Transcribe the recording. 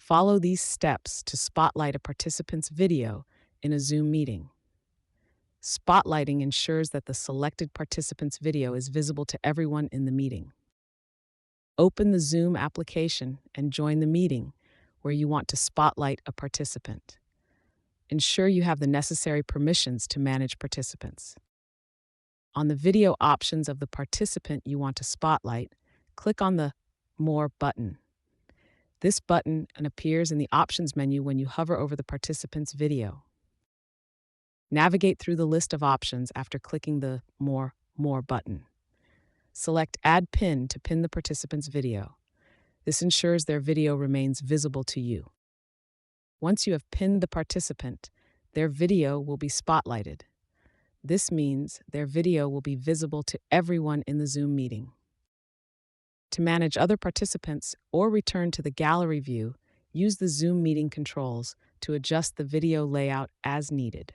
Follow these steps to spotlight a participant's video in a Zoom meeting. Spotlighting ensures that the selected participant's video is visible to everyone in the meeting. Open the Zoom application and join the meeting where you want to spotlight a participant. Ensure you have the necessary permissions to manage participants. On the video options of the participant you want to spotlight, click on the More button. This button appears in the options menu when you hover over the participant's video. Navigate through the list of options after clicking the More button. Select Add Pin to pin the participant's video. This ensures their video remains visible to you. Once you have pinned the participant, their video will be spotlighted. This means their video will be visible to everyone in the Zoom meeting. To manage other participants or return to the gallery view, use the Zoom meeting controls to adjust the video layout as needed.